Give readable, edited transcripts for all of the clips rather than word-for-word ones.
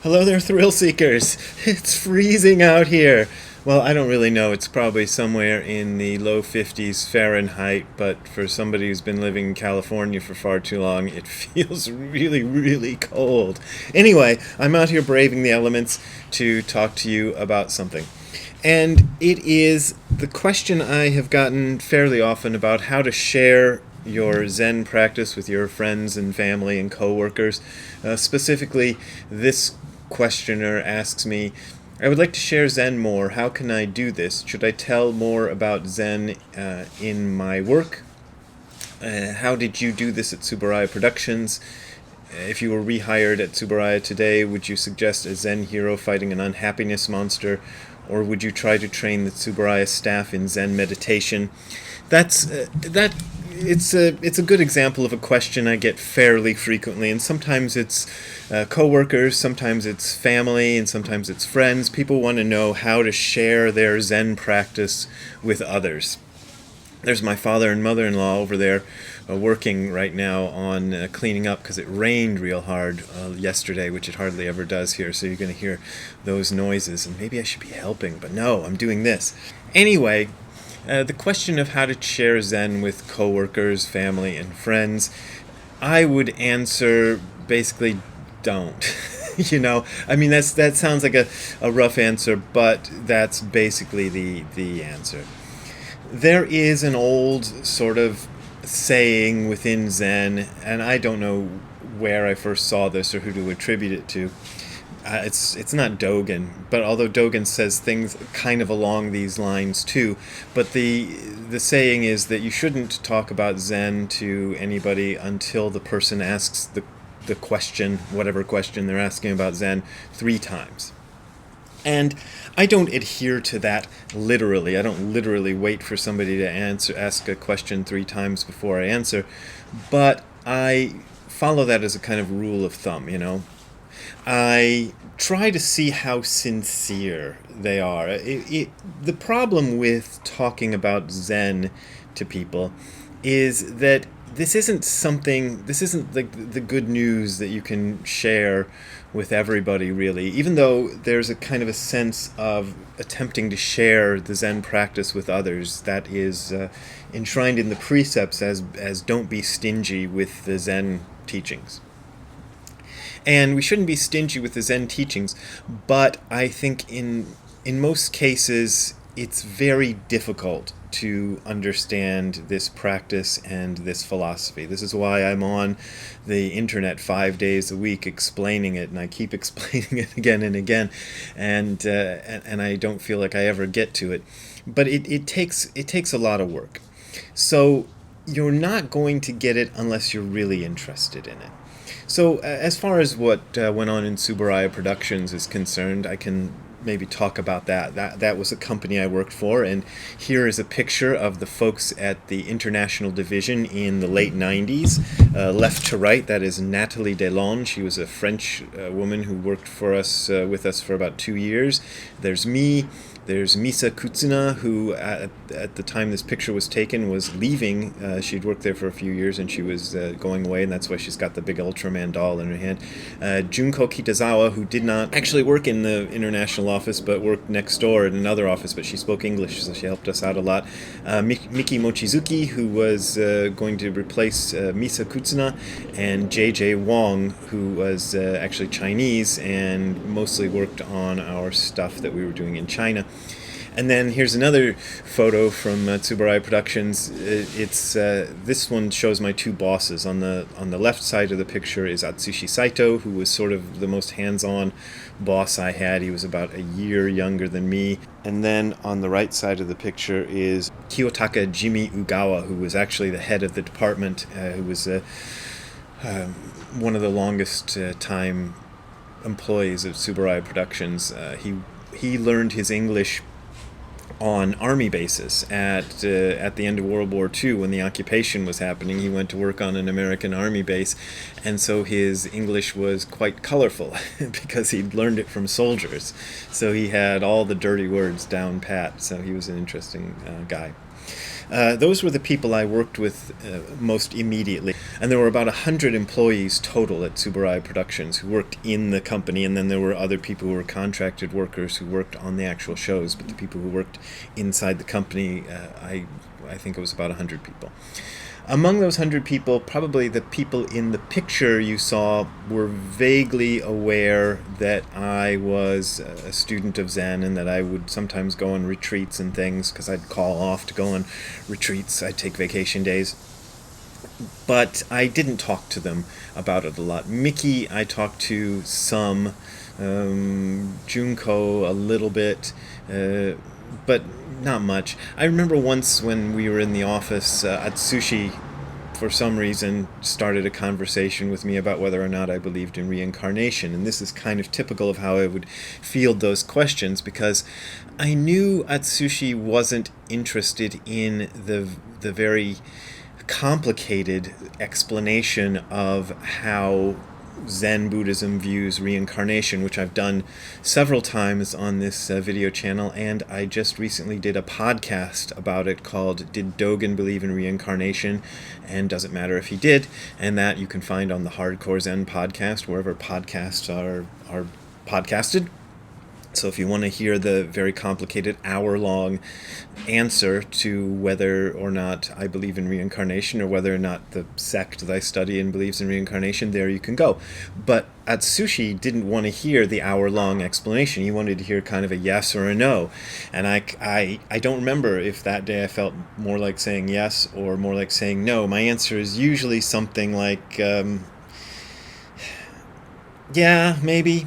Hello there, thrill seekers. It's freezing out here. Well, I don't really know. It's probably somewhere in the low 50s Fahrenheit, but for somebody who's been living in California for far too long, it feels really, really cold. Anyway, I'm out here braving the elements to talk to you about something. And it is the question I have gotten fairly often about how to share your Zen practice with your friends and family and coworkers. Specifically, this questioner asks me, I would like to share Zen more. How can I do this? Should I tell more about Zen in my work? How did you do this at Tsuburaya Productions? If you were rehired at Tsuburaya today, would you suggest a Zen hero fighting an unhappiness monster? Or would you try to train the Tsuburaya staff in Zen meditation? It's a good example of a question I get fairly frequently, and sometimes it's coworkers, sometimes it's family, and sometimes it's friends. People want to know how to share their Zen practice with others. There's my father and mother-in-law over there working right now on cleaning up because it rained real hard yesterday, which it hardly ever does here, so you're going to hear those noises, and maybe I should be helping, but no, I'm doing this. Anyway, the question of how to share Zen with coworkers, family, and friends, I would answer basically don't. That sounds like a rough answer, but that's basically the answer. There is an old sort of saying within Zen, and I don't know where I first saw this or who to attribute it to. It's not Dogen, but although Dogen says things kind of along these lines too, but the saying is that you shouldn't talk about Zen to anybody until the person asks the question, whatever question they're asking about Zen, 3 times. And I don't adhere to that literally. I don't literally wait for somebody to ask a question 3 times before I answer, but I follow that as a kind of rule of thumb, I try to see how sincere they are. The problem with talking about Zen to people is that this isn't like the good news that you can share with everybody, really, even though there's a kind of a sense of attempting to share the Zen practice with others that is enshrined in the precepts as don't be stingy with the Zen teachings. And we shouldn't be stingy with the Zen teachings, but I think in most cases it's very difficult to understand this practice and this philosophy. This is why I'm on the internet 5 days a week explaining it, and I keep explaining it again and again, and I don't feel like I ever get to it. But it takes a lot of work. So you're not going to get it unless you're really interested in it. So as far as what went on in Tsuburaya Productions is concerned, I can maybe talk about that. That was a company I worked for, and here is a picture of the folks at the International Division in the late 90s. Left to right, that is Nathalie Delon. She was a French woman who worked for us with us for about 2 years. There's me. There's Misa Kutsuna, who at the time this picture was taken was leaving. She'd worked there for a few years and she was going away, and that's why she's got the big Ultraman doll in her hand. Junko Kitazawa, who did not actually work in the international office but worked next door in another office, but she spoke English, so she helped us out a lot. Miki Mochizuki, who was going to replace Misa Kutsuna, and JJ Wong, who was actually Chinese and mostly worked on our stuff that we were doing in China. And then here's another photo from Tsuburaya Productions. This one shows my 2 bosses. On the left side of the picture is Atsushi Saito, who was sort of the most hands-on boss I had. He was about a year younger than me. And then on the right side of the picture is Kiyotaka Jimmy Ugawa, who was actually the head of the department, who was one of the longest time employees of Tsuburaya Productions. He learned his English on army bases at the end of World War II when the occupation was happening. He went to work on an American army base, and so his English was quite colorful because he'd learned it from soldiers. So he had all the dirty words down pat, so he was an interesting guy. Those were the people I worked with most immediately. And there were about 100 employees total at Tsuburaya Productions who worked in the company, and then there were other people who were contracted workers who worked on the actual shows. But the people who worked inside the company, I think it was about 100 people. Among those 100 people, probably the people in the picture you saw were vaguely aware that I was a student of Zen and that I would sometimes go on retreats and things, because I'd call off to go on retreats. I'd take vacation days. But I didn't talk to them about it a lot. Miki, I talked to some, Junko a little bit, but not much. I remember once when we were in the office, Atsushi, for some reason, started a conversation with me about whether or not I believed in reincarnation. And this is kind of typical of how I would field those questions, because I knew Atsushi wasn't interested in the very complicated explanation of how Zen Buddhism views reincarnation, which I've done several times on this video channel, and I just recently did a podcast about it called Did Dogen Believe in Reincarnation? And Does It Matter If He Did? And that you can find on the Hardcore Zen podcast, wherever podcasts are podcasted. So if you want to hear the very complicated hour-long answer to whether or not I believe in reincarnation, or whether or not the sect that I study in believes in reincarnation, there you can go. But Atsushi didn't want to hear the hour-long explanation. He wanted to hear kind of a yes or a no. And I don't remember if that day I felt more like saying yes or more like saying no. My answer is usually something like, yeah, maybe.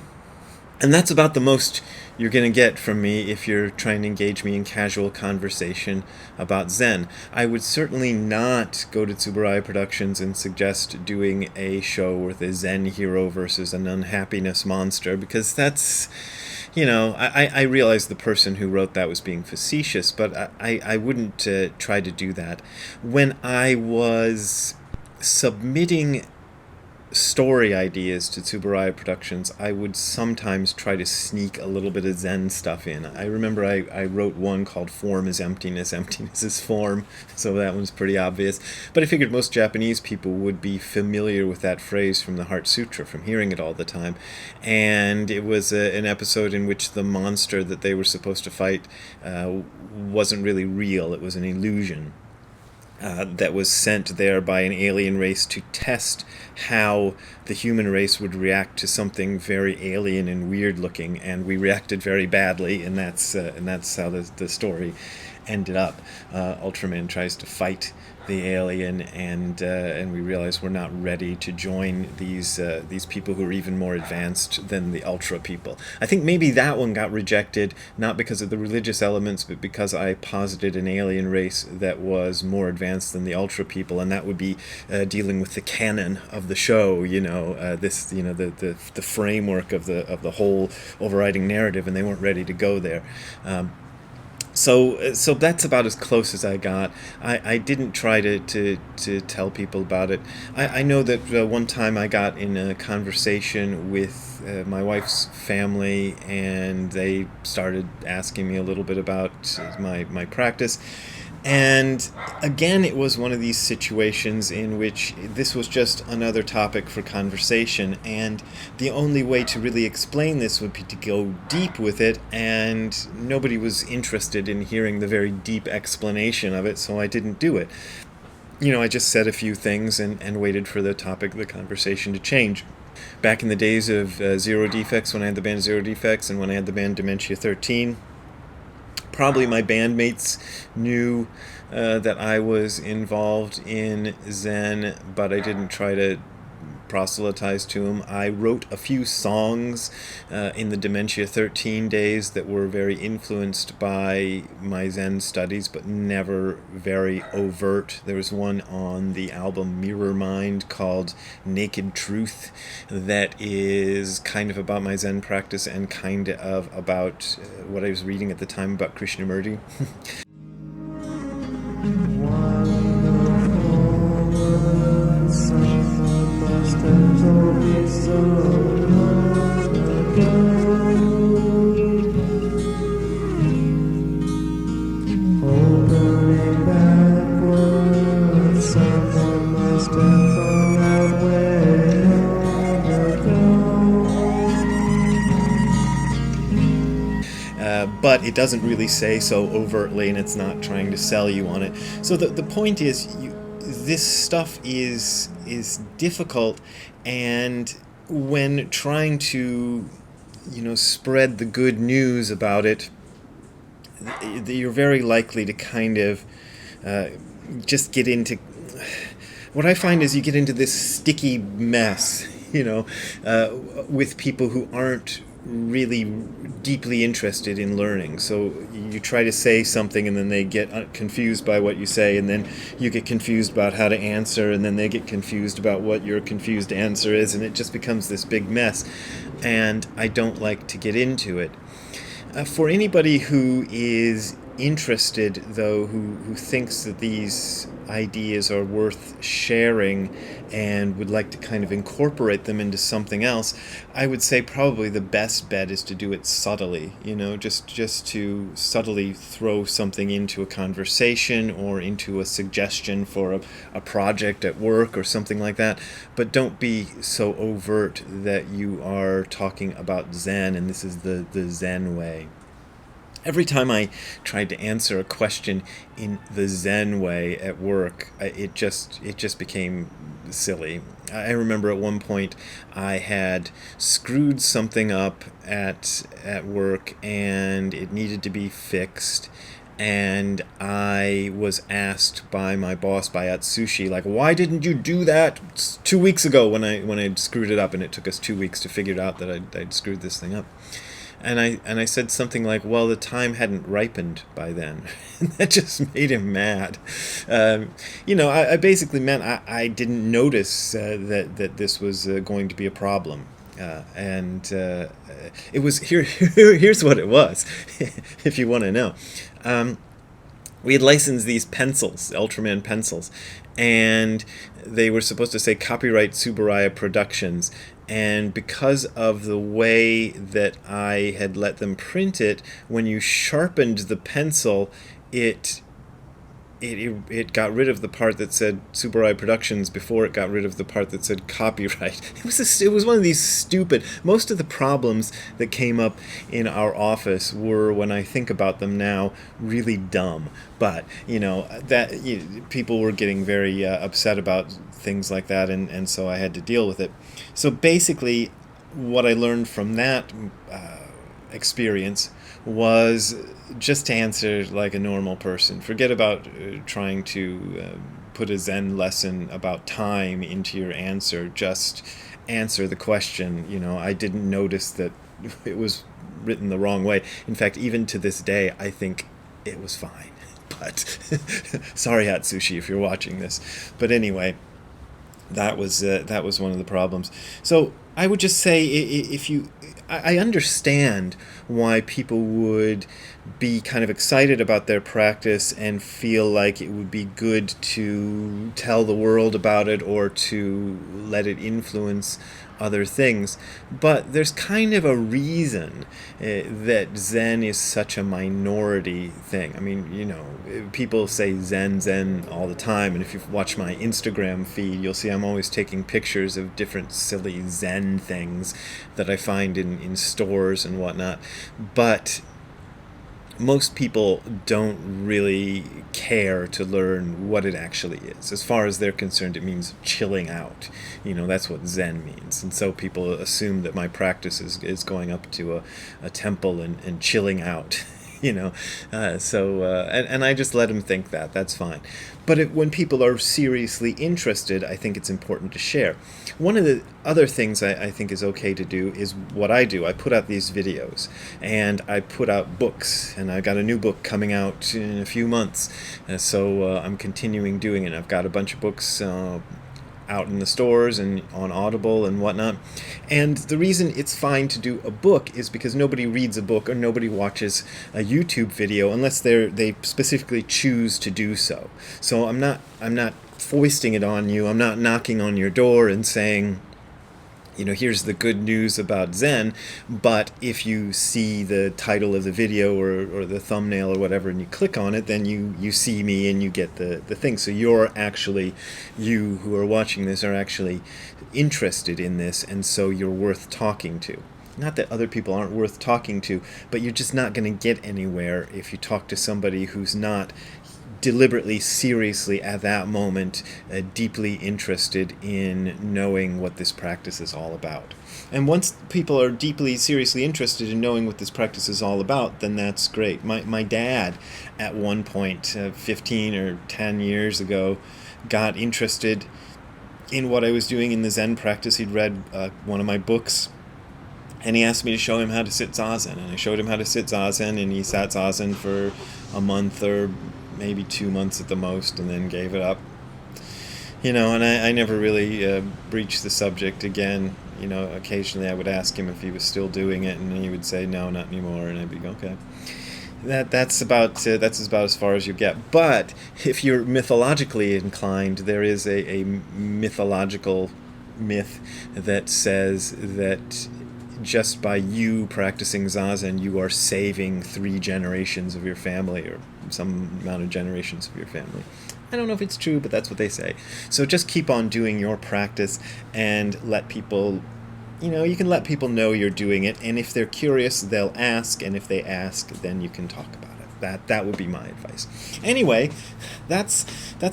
And that's about the most you're going to get from me if you're trying to engage me in casual conversation about Zen. I would certainly not go to Tsuburaya Productions and suggest doing a show with a Zen hero versus an unhappiness monster, because that's, you know, I realize the person who wrote that was being facetious, but I wouldn't try to do that. When I was submitting story ideas to Tsuburaya Productions, I would sometimes try to sneak a little bit of Zen stuff in. I remember I wrote one called Form is Emptiness, Emptiness is Form, so that one's pretty obvious. But I figured most Japanese people would be familiar with that phrase from the Heart Sutra, from hearing it all the time. And it was an episode in which the monster that they were supposed to fight wasn't really real, it was an illusion. That was sent there by an alien race to test how the human race would react to something very alien and weird looking, and we reacted very badly, and that's how the story ended up. Ultraman tries to fight the alien, and we realize we're not ready to join these people who are even more advanced than the Ultra people. I think maybe that one got rejected, not because of the religious elements, but because I posited an alien race that was more advanced than the Ultra people, and that would be dealing with the canon of the show. The framework of the whole overriding narrative, and they weren't ready to go there. So that's about as close as I got. I didn't try to tell people about it. I know that one time I got in a conversation with my wife's family, and they started asking me a little bit about my practice. And again, it was one of these situations in which this was just another topic for conversation, and the only way to really explain this would be to go deep with it, and nobody was interested in hearing the very deep explanation of it, so I didn't do it. I just said a few things and waited for the topic of the conversation to change. Back in the days of Zero Defects, when I had the band Zero Defects, and when I had the band Dementia 13, probably my bandmates knew that I was involved in Zen, but I didn't try to proselytize to them. I wrote a few songs in the Dementia 13 days that were very influenced by my Zen studies, but never very overt. There was one on the album Mirror Mind called Naked Truth that is kind of about my Zen practice and kind of about what I was reading at the time about Krishnamurti. Holding back but it doesn't really say so overtly, and it's not trying to sell you on it. So the point is, this stuff is difficult, and when trying to spread the good news about it, you're very likely to kind of just get into what I find is you get into this sticky mess, with people who aren't really deeply interested in learning. So you try to say something, and then they get confused by what you say, and then you get confused about how to answer, and then they get confused about what your confused answer is, and it just becomes this big mess. And I don't like to get into it. For anybody who is interested, though, who thinks that these ideas are worth sharing and would like to kind of incorporate them into something else, I would say probably the best bet is to do it subtly, just to subtly throw something into a conversation or into a suggestion for a project at work or something like that. But don't be so overt that you are talking about Zen, and this is the Zen way. Every time I tried to answer a question in the Zen way at work, it just became silly. I remember at one point I had screwed something up at work, and it needed to be fixed. And I was asked by my boss, by Atsushi, like, why didn't you do that 2 weeks ago when I'd screwed it up, and it took us 2 weeks to figure out that I'd screwed this thing up. And I said something like, well, the time hadn't ripened by then. And that just made him mad. I basically meant I didn't notice that this was going to be a problem. It was here's what it was, if you want to know. We had licensed these pencils, Ultraman pencils, and they were supposed to say copyright Tsuburaya Productions. And because of the way that I had let them print it, when you sharpened the pencil, it got rid of the part that said Tsuburaya Productions before it got rid of the part that said copyright. It was one of these stupid. Most of the problems that came up in our office were, when I think about them now, really dumb. But people were getting very upset about things like that, and so I had to deal with it. So basically, what I learned from that experience was just to answer like a normal person. Forget about trying to put a Zen lesson about time into your answer. Just answer the question. I didn't notice that it was written the wrong way. In fact, even to this day, I think it was fine. But sorry, Atsushi, if you're watching this. But anyway, that was one of the problems. So I would just say, I understand why people would be kind of excited about their practice and feel like it would be good to tell the world about it or to let it influence other things. But there's kind of a reason that Zen is such a minority thing. I mean, people say Zen all the time, and if you watch my Instagram feed, you'll see I'm always taking pictures of different silly Zen things that I find in stores and whatnot. But most people don't really care to learn what it actually is. As far as they're concerned, it means chilling out. That's what Zen means. And so people assume that my practice is going up to a temple and chilling out. And I just let them think that. That's fine. But when people are seriously interested, I think it's important to share. One of the other things I think is okay to do is what I do. I put out these videos, and I put out books, and I got a new book coming out in a few months. So I'm continuing doing it. I've got a bunch of books out in the stores and on Audible and whatnot. And the reason it's fine to do a book is because nobody reads a book or nobody watches a YouTube video unless they specifically choose to do so. So I'm not foisting it on you. I'm not knocking on your door and saying, here's the good news about Zen, but if you see the title of the video or the thumbnail or whatever and you click on it, then you see me and you get the thing. So you who are watching this are actually interested in this, and so you're worth talking to. Not that other people aren't worth talking to, but you're just not going to get anywhere if you talk to somebody who's not deliberately, seriously, at that moment, deeply interested in knowing what this practice is all about. And once people are deeply, seriously interested in knowing what this practice is all about, then that's great. My dad, at one point, 15 or 10 years ago, got interested in what I was doing in the Zen practice. He'd read one of my books, and he asked me to show him how to sit Zazen. And I showed him how to sit Zazen, and he sat Zazen for a month or maybe 2 months at the most, and then gave it up. And I never really breached the subject again. Occasionally I would ask him if he was still doing it, and he would say, no, not anymore, and I'd be, okay. That's about as far as you get. But if you're mythologically inclined, there is a mythological myth that says that just by you practicing Zazen, you are saving 3 generations of your family, or some amount of generations of your family. I don't know if it's true, but that's what they say. So just keep on doing your practice and let people, you can let people know you're doing it. And if they're curious, they'll ask. And if they ask, then you can talk about it. That would be my advice. Anyway, that's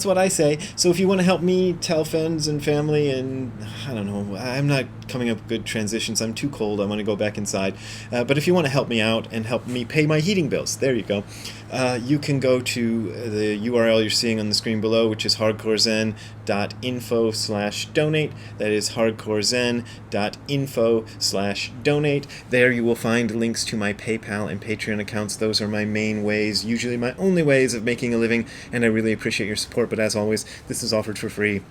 what I say. So if you want to help me tell friends and family, and I don't know, I'm not coming up with good transitions. I'm too cold. I want to go back inside. But if you want to help me out and help me pay my heating bills, there you go. You can go to the URL you're seeing on the screen below, which is hardcorezen.info/donate. That is hardcorezen.info/donate. There you will find links to my PayPal and Patreon accounts. Those are my main ways, usually my only ways of making a living, and I really appreciate your support. But as always, this is offered for free,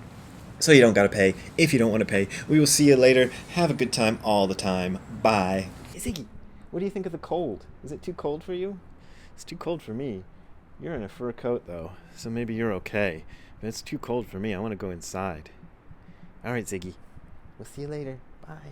so you don't gotta pay if you don't want to pay. We will see you later. Have a good time all the time. Bye. Ziggy, what do you think of the cold? Is it too cold for you? It's too cold for me. You're in a fur coat, though, so maybe you're okay. But it's too cold for me. I want to go inside. All right, Ziggy. We'll see you later. Bye.